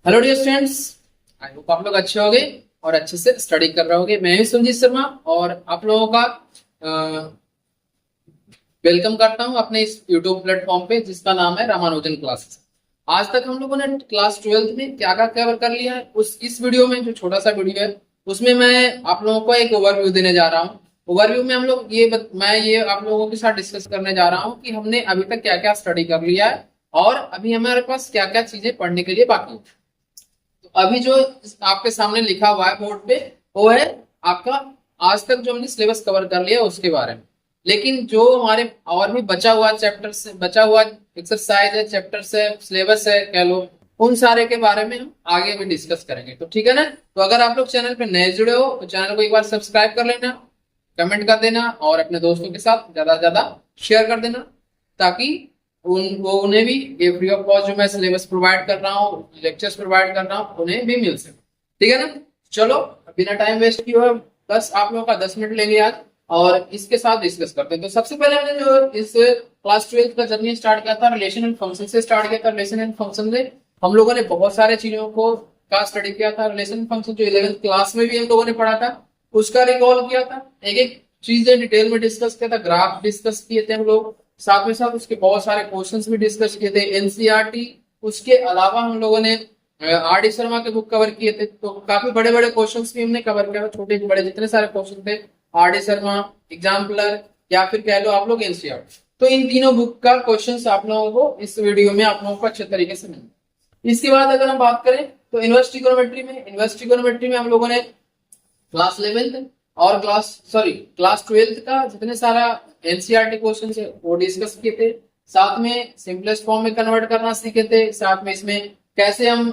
Hello dear students, I hope आप लोग अच्छे होंगे और अच्छे से स्टडी कर रहे होंगे। मैं हूं सुरजीत शर्मा और आप लोगों का वेलकम करता हूं अपने इस यूट्यूब प्लेटफॉर्म पे जिसका नाम है रामानुजन क्लासेस। आज तक हम लोगं ने क्लास 12th में क्या क्या कवर कर लिया है, उस इस वीडियो में जो छोटा सा वीडियो है उसमें मैं आप लोगों को एक ओवरव्यू देने जा रहा हूँ। ओवरव्यू में हम लोग मैं ये आप लोगों के साथ डिस्कस करने जा रहा हूँ कि हमने अभी तक क्या क्या स्टडी कर लिया है और अभी हमारे पास क्या क्या चीजें पढ़ने के लिए बाकी है। तो अभी जो आपके सामने लिखा हुआ है बोर्ड पे वो है आपका आज तक जो हमने सिलेबस कवर कर लिया उसके बारे में। लेकिन जो हमारे और भी बचा हुआ चैप्टर से बचा हुआ एक्सरसाइज है, चैप्टर्स है, सिलेबस है कह लो, उन सारे के बारे में हम आगे भी डिस्कस करेंगे। तो ठीक है ना। तो अगर आप लोग चैनल पे नए जुड़े हो तो चैनल को एक बार सब्सक्राइब कर लेना, कमेंट कर देना और अपने दोस्तों के साथ ज्यादा से ज्यादा शेयर कर देना ताकि उन्हें भी ये फ्री ऑफ कॉस्ट जो मैं सिलेबस प्रोवाइड कर रहा हूँ, लेक्चर्स प्रोवाइड कर रहा हूँ, उन्हें भी मिल सके। ठीक है ना। चलो बिना टाइम वेस्ट किए हुए बस आप लोगों का 10 मिनट लेंगे आज और इसके साथ डिस्कस करते हैं। तो सबसे पहले हमने जो इस क्लास 12 का जर्नी स्टार्ट किया था रिलेशन एंड फंक्शन से स्टार्ट किया था। रिलेशन एंड फंक्शन में हम लोगों ने बहुत सारे चीजों को का स्टडी किया था। रिलेशन एंड फंक्शन जो 11th क्लास में भी हम लोगों ने पढ़ा था उसका रिकॉल किया था, एक एक चीजें डिटेल में डिस्कस किया था, ग्राफ डिस्कस किए थे हम लोग, साथ में साथ उसके बहुत सारे क्वेश्चंस भी डिस्कस किए थे एनसीईआरटी। उसके अलावा हम लोगों ने आर डी शर्मा के बुक कवर किए थे, तो काफी बड़े बड़े क्वेश्चंस भी हमने कवर किया, छोटे बड़े जितने सारे क्वेश्चन थे आर डी शर्मा, एग्जाम्पलर या फिर कह लो आप लोग एनसीईआरटी। तो इन तीनों बुक का क्वेश्चंस आप लोगों को इस वीडियो में आप लोगों को अच्छे तरीके से मिलेंगे। इसके बाद अगर हम बात करें तो इन्वर्स ट्रिगोनोमेट्री में हम लोगों ने क्लास 11th और क्लास 12th का जितने सारा एनसीईआरटी क्वेश्चन है वो डिस्कस किए थे। साथ में सिंपलेस्ट फॉर्म में कन्वर्ट करना सीखे थे। साथ में इसमें कैसे हम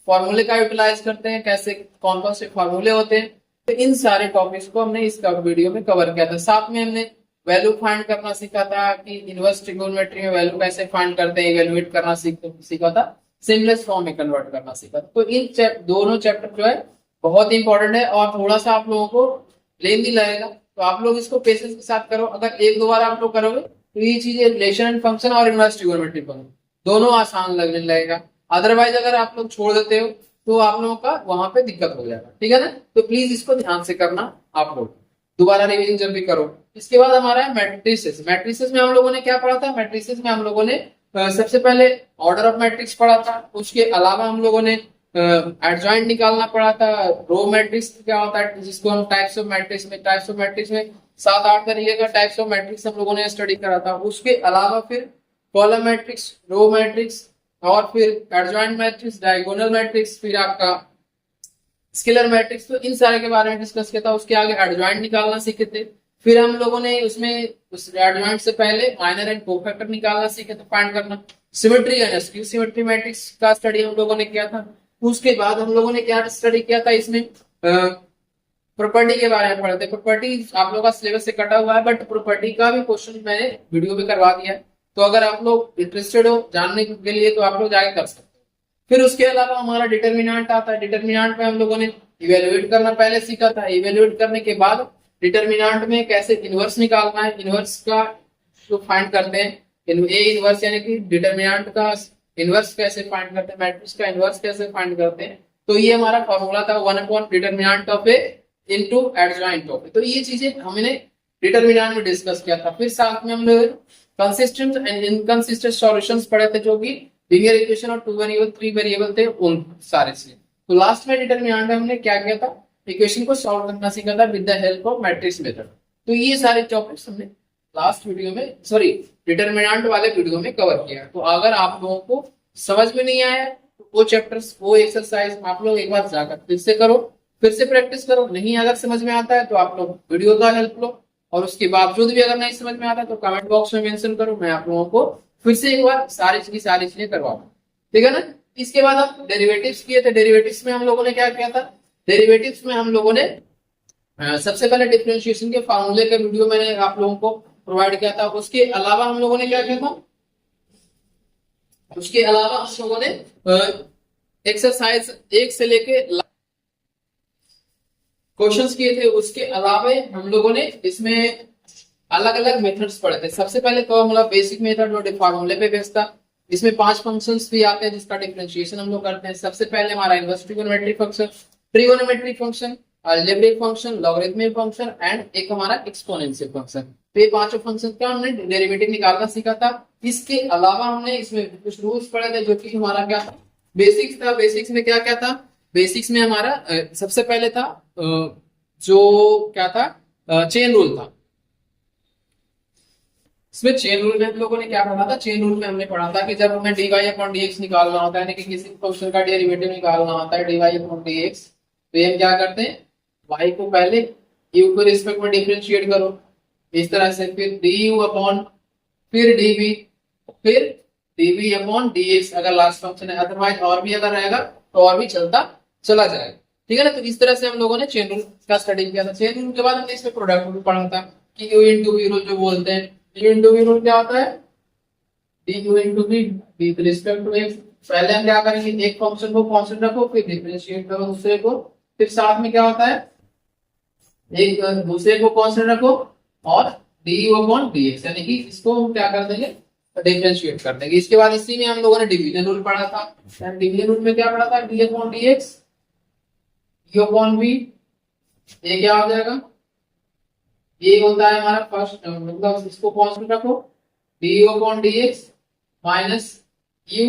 फॉर्मूले का यूटिलाइज करते हैं, कैसे कौन कौन से फॉर्मूले होते हैं, तो इन सारे टॉपिक्स को हमने इस वीडियो में कवर किया था। साथ में हमने वैल्यू फाइंड करना सीखा था कि इनवर्स ट्रिगोनोमेट्री में वैल्यू कैसे फाइंड करते हैं, इवेलुएट करना सीखा था, सिंपलेस्ट फॉर्म में कन्वर्ट करना सीखा था। तो इन दोनों चैप्टर जो है बहुत ही इंपॉर्टेंट है और थोड़ा सा आप लोगों को लेंदी लगेगा, तो आप लोग इसको पेशेंस के साथ करो। अगर एक दो बार आप लोग करोगे तो ये चीजें रिलेशन एंड फंक्शन और इनवर्स ट्रिगोनोमेट्री दोनों आसान लगने लगेगा। अदरवाइज अगर आप लोग छोड़ देते हो तो आप लोगों का वहां पे दिक्कत हो जाएगा। ठीक है ना। तो प्लीज इसको ध्यान से करना, आप लोग दोबारा रिवीजन जल्दी करो। इसके बाद हमारा है मैट्रिसेस में हम लोगों ने क्या पढ़ा था। मैट्रिसेस में हम लोगों ने सबसे पहले ऑर्डर ऑफ मैट्रिक्स पढ़ा था। उसके अलावा हम लोगों ने एडजॉइंट निकालना पड़ा था। रो मैट्रिक्स क्या होता है जिसको हम टाइप्स ऑफ मैट्रिक्स में 7-8 तरीके का टाइप्स ऑफ मैट्रिक्स हम लोगों ने स्टडी करा था। उसके अलावा फिर कॉलम मैट्रिक्स, रो मैट्रिक्स और फिर एडजॉइंट मैट्रिक्स, डायगोनल मैट्रिक्स, फिर आपका स्केलर मैट्रिक्स, तो इन सारे के बारे में डिस्कस किया था। उसके आगे एडजॉइंट निकालना सीखे थे। फिर हम लोगों ने उसमें उस एडजॉइंट से पहले माइनर एंड कोफैक्टर निकालना सीखे थे, फाइंड करना। Symmetry and skew symmetry matrix का स्टडी हम लोगों ने किया था। उसके बाद हम लोगों ने क्या स्टडी किया था, इसमें प्रॉपर्टी के बारे में पढ़े थे। प्रॉपर्टी आप लोगों का सिलेबस से कटा हुआ है बट प्रॉपर्टी का भी क्वेश्चन मैंने वीडियो में करवा दिया है, तो अगर आप लोग इंटरेस्टेड हो जानने के लिए तो आप लोग जाके कर सकते हो। फिर उसके अलावा हमारा डिटर्मिनेंट आता है। डिटर्मिनेंट में हम लोगों ने इवेल्युएट करना पहले सीखा था। इवेल्युएट करने के बाद डिटर्मिनेंट में कैसे इनवर्स निकालना है, इनवर्स का जो फाइंड करते हैं ए इनवर्स यानी कि डिटर्मिनेंट का इनवर्स कैसे फाइंड करते हैं, मैट्रिक्स का इनवर्स कैसे फाइंड करते हैं, तो ये हमारा फॉर्मूला था 1 determinant of A into adjoint of A. तो ये चीजें हमने डिटर्मिनेंट में डिस्कस किया था। फिर साथ में हमने कंसिस्टेंट एंड इनकंसिस्टेंट सॉल्यूशंस पढ़े थे जो कि लीनियर इक्वेशन और 2 वेरिएबल 3 वेरिएबल थे उन सारे से। तो लास्ट में डिटर्मिनेंट में हमने क्या किया था, इक्वेशन को सॉल्व करना सीखा था with the help of matrix method. तो ये सारे टॉपिक्स हमने लास्ट वीडियो में डिटर्मिनेंट वाले वीडियो में कवर किया। तो अगर आप लोगों को समझ में नहीं आया तो वो चैप्टर्स, वो एक्सरसाइज आप लोग एक बार जाकर फिर से करो, फिर से प्रैक्टिस करो। नहीं अगर समझ में आता है तो आप लोग वीडियो का हेल्प लो और उसके बावजूद भी अगर नहीं समझ में आता तो कमेंट बॉक्स में मेंशन करो, मैं आप लोगों को फिर से एक बार सारी चीजें करवाऊंगा। ठीक है ना। इसके बाद हम डेरिवेटिव्स किए थे। डेरिवेटिव्स में हम लोगों ने क्या किया था, डेरिवेटिव्स में हम लोगों ने सबसे पहले डिफरेंशिएशन के फार्मूले का वीडियो मैंने आप लोगों को प्रोवाइड किया था। उसके अलावा हम लोगों ने क्या किया था, उसके अलावा हम लोगों ने एक्सरसाइज 1 से लेके क्वेश्चंस किए थे। उसके अलावा हम लोगों ने इसमें अलग अलग मेथड्स पढ़े थे। सबसे पहले तो हमारा बेसिक मेथड जो फार्मूले पे बेस्ड था। इसमें 5 फंक्शंस भी आते हैं जिसका डिफरेंशिएशन हम लोग करते हैं। सबसे पहले हमारा inverse trigonometric function, trigonometric function, algebraic function, logarithmic function and एक हमारा एक्सपोनेंशियल फंक्शन। तो ये पांचों फंक्शन का हमने डेरिवेटिव निकालना सीखा था। इसके अलावा हमने इसमें कुछ रूल्स पढ़े थे जो कि हमारा क्या था, बेसिक्स था। बेसिक्स में क्या क्या था, बेसिक्स में हमारा सबसे पहले था जो क्या था, चेन रूल था। इसमें चेन रूल में हम लोगों ने क्या पढ़ा था, चेन रूल में हमने पढ़ा था कि जब हमें dy अपॉन dx निकालना होता है, यानी कि किसी फंक्शन का डेरिवेटिव निकालना होता है dy अपॉन dx, तो ये हम क्या करते हैं, y को पहले u के रिस्पेक्ट में डिफरेंशिएट करो इस तरह से, फिर du अपॉन, फिर dv, फिर dv अपॉन dx अगर लास्ट फंक्शन है, अदरवाइज और भी अगर रहेगा तो और भी चलता चला जाएगा। ठीक है ना। तो इस तरह से हम लोगों ने चेन रूल का स्टडी किया था। चेन रूल के बाद हमने इसमें प्रोडक्ट रूल पढ़ा था कि u इंटू v रूल जो बोलते हैं। u इंटू v रूल क्या होता है, du into v with respect to x। पहले हम क्या करेंगे, एक फंक्शन को कांस्टेंट रखो, फिर डिफरेंशिएट करो दूसरे को, फिर साथ में क्या होता है, एक दूसरे को कांस्टेंट रखो और du अपॉन dx, यानी कि इसको हम क्या कर देंगे, डिफरेंशिएट कर देंगे। इसके बाद इसी में हम लोगों ने डिवीजन रूल पढ़ा था। डिवीजन रूल में क्या पढ़ा था, d upon dx, u upon v, ये क्या हो जाएगा, ये होता है हमारा फर्स्ट, मतलब इसको कांस्टेंट रखो, du upon dx minus u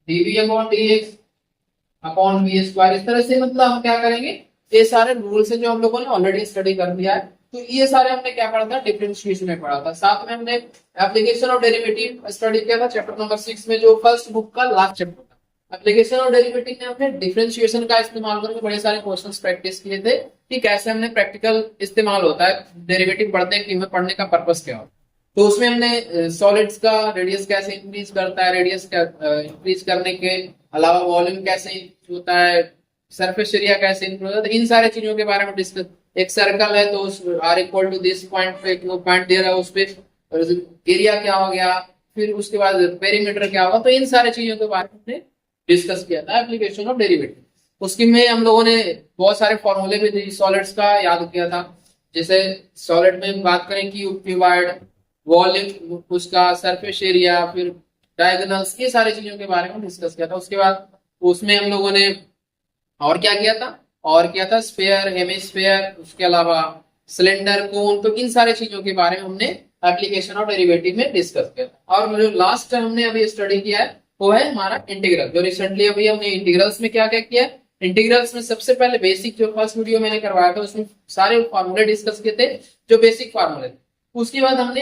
dv upon dx upon v square. इस तरह से मतलब हम क्या करेंगे, ये सारे रूल्स हैं जो हम लोगों ने ऑलरेडी स्टडी कर दिया है। तो ये सारे हमने क्या पढ़ा था, डिफरेंशिएशन में पढ़ा था। साथ में हमने एप्लीकेशन ऑफ डेरिवेटिव स्टडी किया था चैप्टर नंबर 6 में, जो फर्स्ट बुक का लास्ट चैप्टर था। एप्लीकेशन ऑफ डेरिवेटिव में हमने डिफरेंशिएशन का इस्तेमाल करके बड़े सारे क्वेश्चंस प्रैक्टिस किए थे कि कैसे हमने प्रैक्टिकल इस्तेमाल होता है, डेरिवेटिव पढ़ते हैं कि हमें पढ़ने का पर्पस क्या हो। तो उसमें हमने सॉलिड्स का रेडियस कैसे इंक्रीज करता है, रेडियस का इंक्रीज करने के अलावा वॉल्यूम कैसे होता है, सरफेस एरिया कैसे इंक्रीज होता है, इन सारे चीजों के बारे में डिस्कस। एक सर्कल है तो उस r equal to this point पे वो पॉइंट दे रहा है, उस पे एरिया क्या हो गया, फिर उसके बाद पेरीमीटर क्या होगा, तो इन सारे चीजों के बारे में हमने डिस्कस किया था एप्लीकेशन ऑफ डेरिवेटिव। उसकी में हम लोगों ने बहुत सारे फॉर्मूले भी थे सॉलिड्स का याद किया था। जैसे सॉलिड में बात करें कि क्यूबाइड, वॉल्यूम, उसका सरफेस एरिया, फिर डायगोनल्स, ये सारी चीजों के बारे में डिस्कस किया था। उसके बाद उसमें हम लोगों ने और क्या किया था, और क्या था, स्फीयर, हेमिस्फीयर, उसके अलावा सिलेंडर, कोन, तो इन सारे चीजों के बारे में हमने एप्लीकेशन ऑफ डेरिवेटिव में डिस्कस किया था। और जो लास्ट हमने अभी स्टडी किया है वो है हमारा इंटीग्रल, जो रिसेंटली अभी हमने इंटीग्रल्स में क्या क्या किया। इंटीग्रल्स में सबसे पहले बेसिक, जो फर्स्ट वीडियो मैंने करवाया था उसमें सारे फार्मूले डिस्कस किए थे, जो बेसिक फार्मूले थे। उसके बाद हमने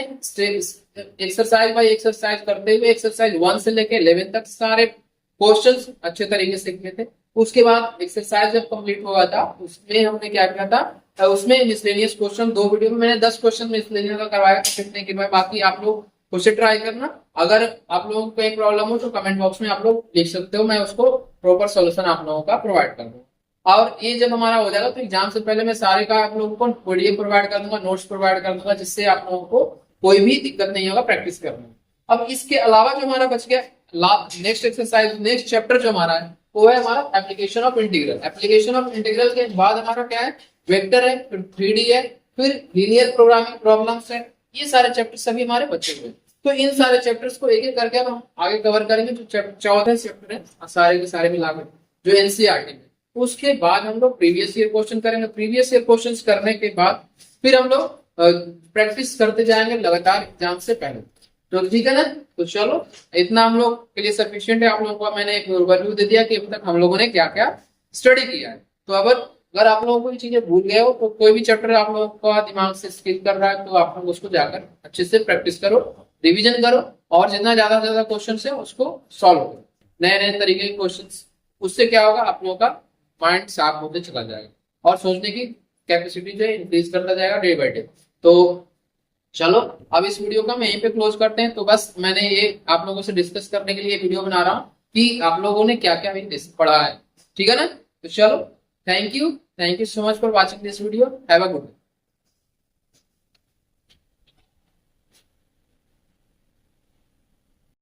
एक्सरसाइज बाय एक्सरसाइज करते हुए एक्सरसाइज 1 से लेके 11 तक सारे क्वेश्चंस अच्छे तरीके से किए थे। उसके बाद एक्सरसाइज जब कंप्लीट हुआ था उसमें हमने क्या किया था, उसमें मिसलेनियस क्वेश्चन 2 वीडियो में मैंने 10 क्वेश्चन मिसलेनियस का करवाया था कि बाकी आप लोग उसे ट्राई करना। अगर आप लोगों को कोई प्रॉब्लम हो तो कमेंट बॉक्स में आप लोग लिख सकते हो, मैं उसको प्रॉपर सॉल्यूशन आप लोगों का प्रोवाइड कर दूंगा। और ये जब हमारा हो जाएगा तो एग्जाम से पहले मैं सारे का आप लोगों को पीडीएफ प्रोवाइड कर दूंगा, नोट्स प्रोवाइड कर दूंगा, जिससे आप लोगों को कोई भी दिक्कत नहीं होगा प्रैक्टिस करने में। अब इसके अलावा जो हमारा बच गया नेक्स्ट एक्सरसाइज, नेक्स्ट चैप्टर जो हमारा है वो है हमारा application of integral. Application of integral के बाद हमारा क्या है, वेक्टर है, फिर 3D है, फिर लीनियर प्रोग्रामिंग प्रॉब्लम्स है। ये सारे चैप्टर सभी हमारे बचे हुए। तो इन सारे चैप्टर्स को एक एक करके हम आगे कवर करेंगे। जो 14 चैप्टर है सारे के सारे मिलाकर जो एनसीईआरटी में, उसके बाद हम लोग प्रीवियस ईयर क्वेश्चन करेंगे। प्रीवियस ईयर क्वेश्चंस करने के बाद फिर हम लोग प्रैक्टिस करते जाएंगे लगातार एग्जाम से पहले। तो ठीक है ना। तो चलो इतना हम लोग के लिए सफिशिएंट है। आप लोगों को मैंने एक ओवरव्यू दे दिया कि अब तक हम लोगों ने क्या क्या स्टडी किया है। तो अगर आप लोगों को ये चीजें भूल गए हो तो कोई भी चैप्टर आप लोगों का दिमाग से स्किप कर रहा है तो आप लोग उसको जाकर अच्छे से प्रैक्टिस करो, रिवीजन करो और जितना ज्यादा से ज्यादा क्वेश्चन है उसको सॉल्व करो, नए नए तरीके के क्वेश्चन। उससे क्या होगा, आप लोगों का माइंड शार्प होते चला जाएगा और सोचने की कैपेसिटी जो है इंक्रीज करता जाएगा डे बाय डे। तो चलो अब इस वीडियो का मैं यहीं पे क्लोज करते हैं। तो बस मैंने ये आप लोगों से डिस्कस करने के लिए वीडियो बना रहा हूँ कि आप लोगों ने क्या क्या पढ़ा है। ठीक है ना। तो चलो thank you so much for watching this video. Have a good day.